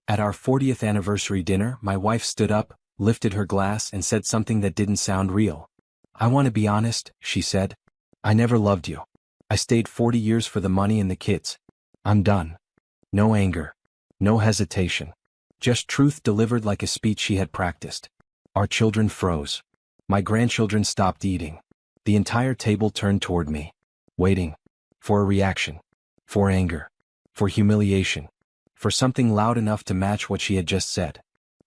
At our 40th anniversary dinner, my wife stood up, lifted her glass and said something that didn't sound real. "I want to be honest," she said. "I never loved you. I stayed 40 years for the money and the kids. I'm done." No anger. No hesitation. Just truth delivered like a speech she had practiced. Our children froze. My grandchildren stopped eating. The entire table turned toward me, waiting for a reaction, for anger, for humiliation, for something loud enough to match what she had just said.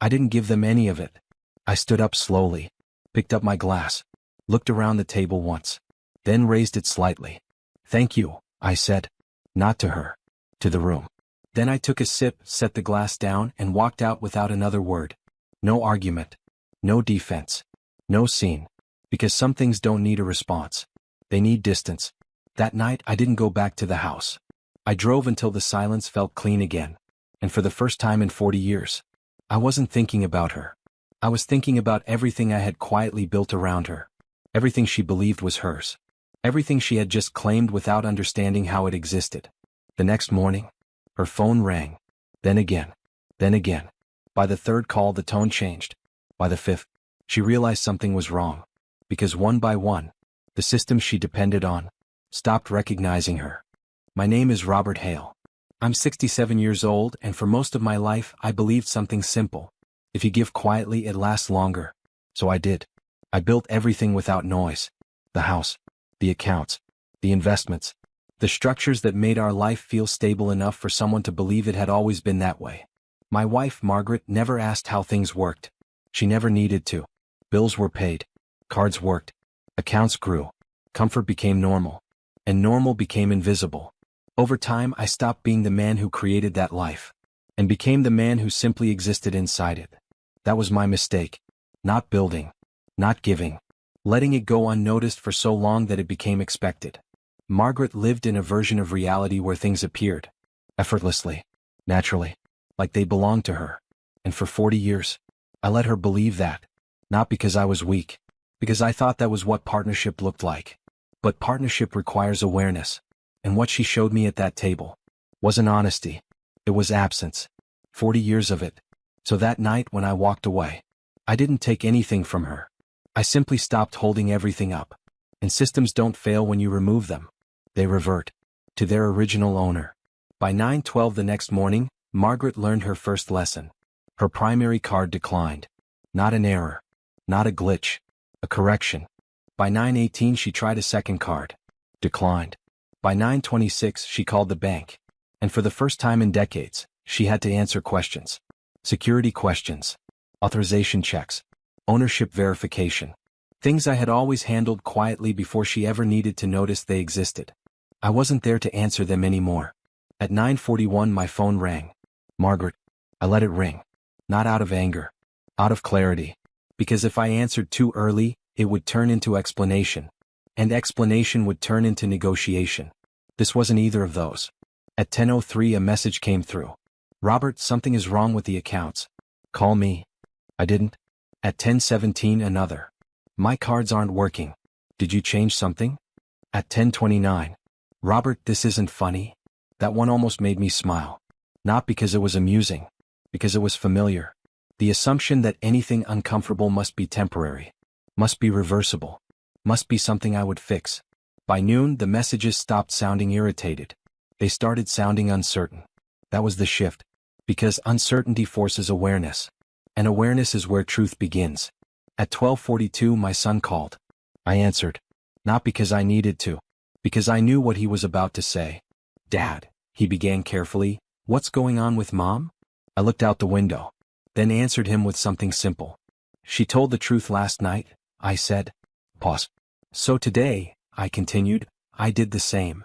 I didn't give them any of it. I stood up slowly, picked up my glass, looked around the table once, then raised it slightly. "Thank you," I said. Not to her, to the room. Then I took a sip, set the glass down, and walked out without another word. No argument. No defense. No scene. Because some things don't need a response. They need distance. That night I didn't go back to the house. I drove until the silence felt clean again. And for the first time in 40 years, I wasn't thinking about her. I was thinking about everything I had quietly built around her. Everything she believed was hers. Everything she had just claimed without understanding how it existed. The next morning, her phone rang. Then again. Then again. By the third call the tone changed. By the fifth, she realized something was wrong. Because one by one, the systems she depended on stopped recognizing her. My name is Robert Hale. I'm 67 years old, and for most of my life I believed something simple. If you give quietly, it lasts longer. So I did. I built everything without noise. The house, the accounts, the investments, the structures that made our life feel stable enough for someone to believe it had always been that way. My wife, Margaret, never asked how things worked. She never needed to. Bills were paid. Cards worked. Accounts grew. Comfort became normal. And normal became invisible. Over time, I stopped being the man who created that life, and became the man who simply existed inside it. That was my mistake. Not building. Not giving. Letting it go unnoticed for so long that it became expected. Margaret lived in a version of reality where things appeared effortlessly, naturally, like they belonged to her. And for 40 years, I let her believe that. Not because I was weak, because I thought that was what partnership looked like. But partnership requires awareness. And what she showed me at that table wasn't honesty. It was absence. 40 years of it. So that night when I walked away, I didn't take anything from her. I simply stopped holding everything up. And systems don't fail when you remove them. They revert to their original owner. By 9:12 the next morning, Margaret learned her first lesson. Her primary card declined. Not an error. Not a glitch. A correction. By 9:18 she tried a second card. Declined. By 9:26 she called the bank. And for the first time in decades, she had to answer questions. Security questions. Authorization checks. Ownership verification. Things I had always handled quietly before she ever needed to notice they existed. I wasn't there to answer them anymore. At 9:41 my phone rang. Margaret. I let it ring. Not out of anger. Out of clarity. Because if I answered too early, it would turn into explanation. And explanation would turn into negotiation. This wasn't either of those. At 10:03 a message came through. "Robert, something is wrong with the accounts. Call me." I didn't. At 10:17 another. "My cards aren't working. Did you change something?" At 10:29. "Robert, this isn't funny." That one almost made me smile. Not because it was amusing. Because it was familiar. The assumption that anything uncomfortable must be temporary. Must be reversible. Must be something I would fix. By noon the messages stopped sounding irritated. They started sounding uncertain. That was the shift. Because uncertainty forces awareness. And awareness is where truth begins. At 12:42 my son called. I answered. Not because I needed to. Because I knew what he was about to say. "Dad," he began carefully, "what's going on with Mom?" I looked out the window. Then answered him with something simple. "She told the truth last night," I said. Pause. "So today," I continued, "I did the same."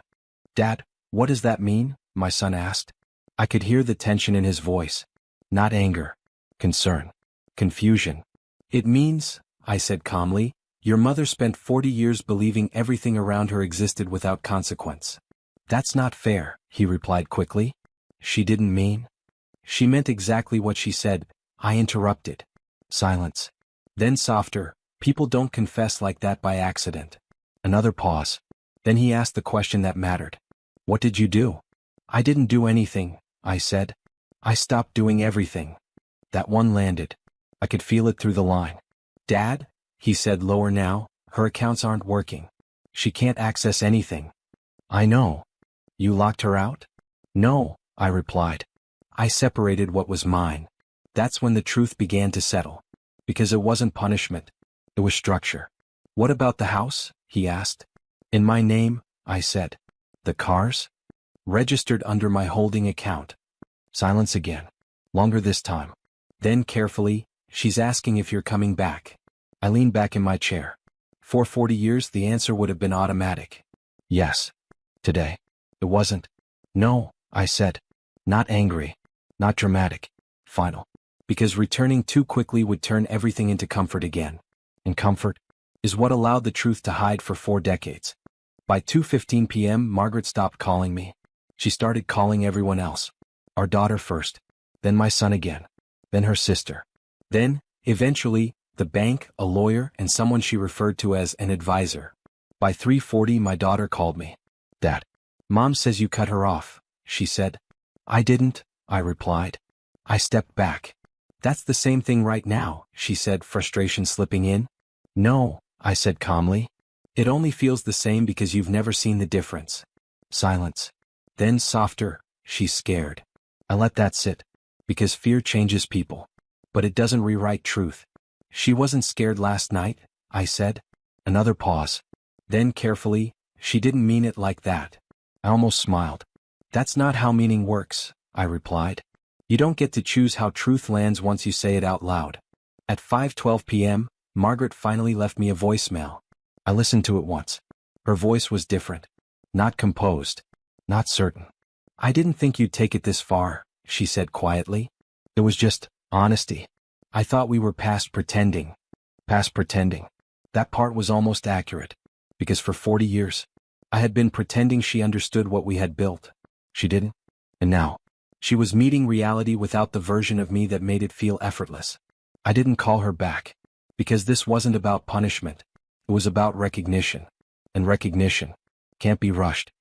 "Dad, what does that mean?" my son asked. I could hear the tension in his voice. Not anger. Concern. Confusion. "It means," I said calmly, "your mother spent 40 years believing everything around her existed without consequence." "That's not fair," he replied quickly. "She didn't mean." "She meant exactly what she said," I interrupted. Silence. Then softer, "People don't confess like that by accident." Another pause. Then he asked the question that mattered. "What did you do?" "I didn't do anything," I said. I stopped doing everything. That one landed. I could feel it through the line. Dad, he said lower now, her accounts aren't working. She can't access anything. I know. You locked her out? No, I replied. I separated what was mine. That's when the truth began to settle. Because it wasn't punishment. It was structure. What about the house? He asked. In my name, I said. The cars? Registered under my holding account. Silence again. Longer this time. Then carefully, she's asking if you're coming back. I leaned back in my chair. For 40 years the answer would have been automatic. Yes. Today. It wasn't. No, I said. Not angry. Not dramatic. Final. Because returning too quickly would turn everything into comfort again. And comfort is what allowed the truth to hide for 4 decades. By 2:15 p.m. Margaret stopped calling me. She started calling everyone else. Our daughter first. Then my son again. Then her sister. Then, eventually, the bank, a lawyer, and someone she referred to as an advisor. By 3:40 my daughter called me. Dad. Mom says you cut her off, she said. I didn't, I replied. I stepped back. That's the same thing right now, she said, frustration slipping in. No, I said calmly. It only feels the same because you've never seen the difference. Silence. Then softer, she's scared. I let that sit. Because fear changes people. But it doesn't rewrite truth. She wasn't scared last night, I said. Another pause. Then carefully, she didn't mean it like that. I almost smiled. That's not how meaning works, I replied. You don't get to choose how truth lands once you say it out loud. At 5:12 p.m., Margaret finally left me a voicemail. I listened to it once. Her voice was different. Not composed. Not certain. I didn't think you'd take it this far, she said quietly. It was just honesty. I thought we were past pretending. Past pretending. That part was almost accurate. Because for 40 years, I had been pretending she understood what we had built. She didn't. And now, she was meeting reality without the version of me that made it feel effortless. I didn't call her back. Because this wasn't about punishment. It was about recognition. And recognition can't be rushed.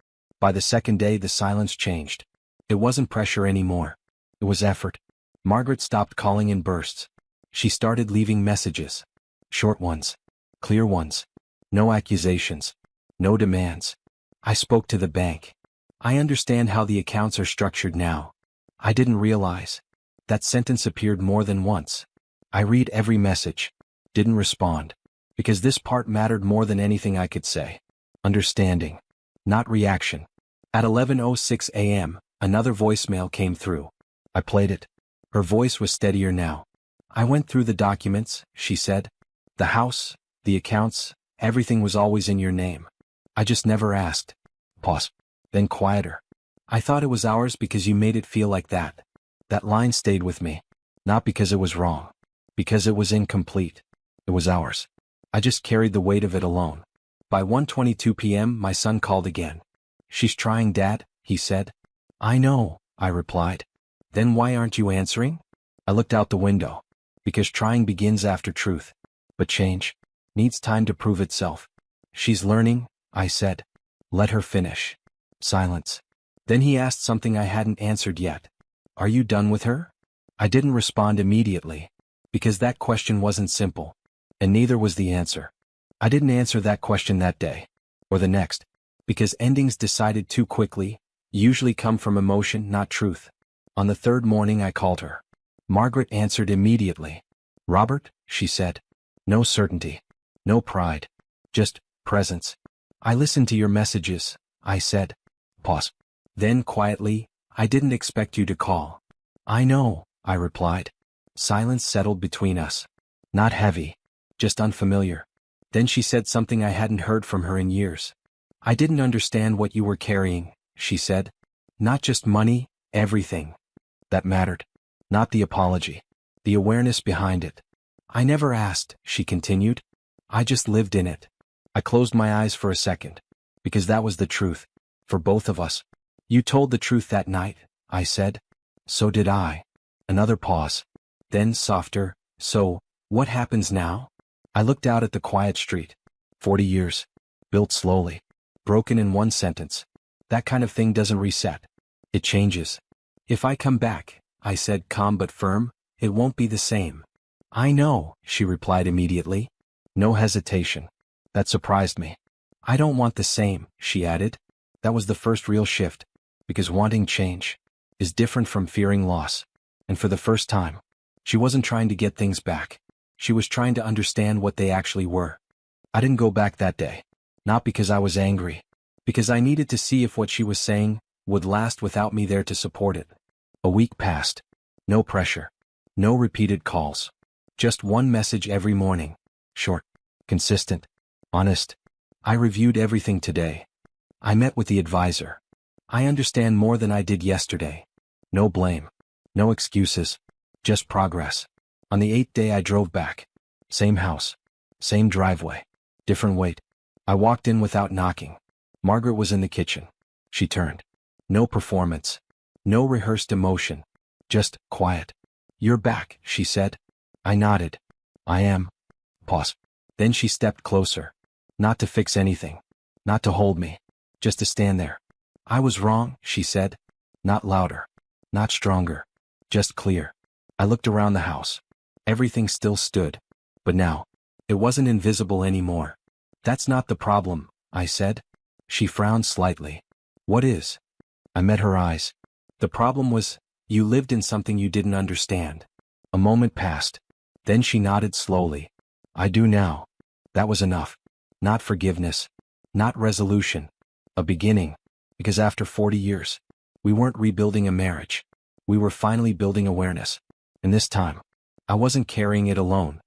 By the second day the silence changed. It wasn't pressure anymore. It was effort. Margaret stopped calling in bursts. She started leaving messages. Short ones. Clear ones. No accusations. No demands. I spoke to the bank. I understand how the accounts are structured now. I didn't realize. That sentence appeared more than once. I read every message. Didn't respond. Because this part mattered more than anything I could say. Understanding. Not reaction. At 11:06 a.m., another voicemail came through. I played it. Her voice was steadier now. I went through the documents, she said. The house, the accounts, everything was always in your name. I just never asked. Pause. Then quieter. I thought it was ours because you made it feel like that. That line stayed with me. Not because it was wrong. Because it was incomplete. It was ours. I just carried the weight of it alone. By 1:22 p.m. my son called again. She's trying, Dad, he said. I know, I replied. Then why aren't you answering? I looked out the window. Because trying begins after truth. But change needs time to prove itself. She's learning, I said. Let her finish. Silence. Then he asked something I hadn't answered yet. Are you done with her? I didn't respond immediately. Because that question wasn't simple. And neither was the answer. I didn't answer that question that day. Or the next. Because endings decided too quickly usually come from emotion, not truth. On the third morning I called her. Margaret answered immediately. Robert, she said. No certainty. No pride. Just presence. I listened to your messages, I said. Pause. Then quietly, I didn't expect you to call. I know, I replied. Silence settled between us. Not heavy. Just unfamiliar. Then she said something I hadn't heard from her in years. I didn't understand what you were carrying, she said. Not just money, everything. That mattered. Not the apology. The awareness behind it. I never asked, she continued. I just lived in it. I closed my eyes for a second. Because that was the truth. For both of us. You told the truth that night, I said. So did I. Another pause. Then softer. So, what happens now? I looked out at the quiet street. 40 years. Built slowly. Broken in one sentence. That kind of thing doesn't reset. It changes. If I come back, I said, calm but firm. It won't be the same. I know, she replied immediately. No hesitation. That surprised me. I don't want the same, she added. That was the first real shift, because wanting change is different from fearing loss. And for the first time, she wasn't trying to get things back. She was trying to understand what they actually were. I didn't go back that day. Not because I was angry. Because I needed to see if what she was saying would last without me there to support it. A week passed. No pressure. No repeated calls. Just one message every morning. Short. Consistent. Honest. I reviewed everything today. I met with the advisor. I understand more than I did yesterday. No blame. No excuses. Just progress. On the 8th day I drove back. Same house. Same driveway. Different weight. I walked in without knocking. Margaret was in the kitchen. She turned. No performance. No rehearsed emotion. Just quiet. You're back, she said. I nodded. I am. Pause. Then she stepped closer. Not to fix anything. Not to hold me. Just to stand there. I was wrong, she said. Not louder. Not stronger. Just clear. I looked around the house. Everything still stood. But now, it wasn't invisible anymore. That's not the problem, I said. She frowned slightly. What is? I met her eyes. The problem was, you lived in something you didn't understand. A moment passed. Then she nodded slowly. I do now. That was enough. Not forgiveness. Not resolution. A beginning. Because after 40 years, we weren't rebuilding a marriage. We were finally building awareness. And this time, I wasn't carrying it alone.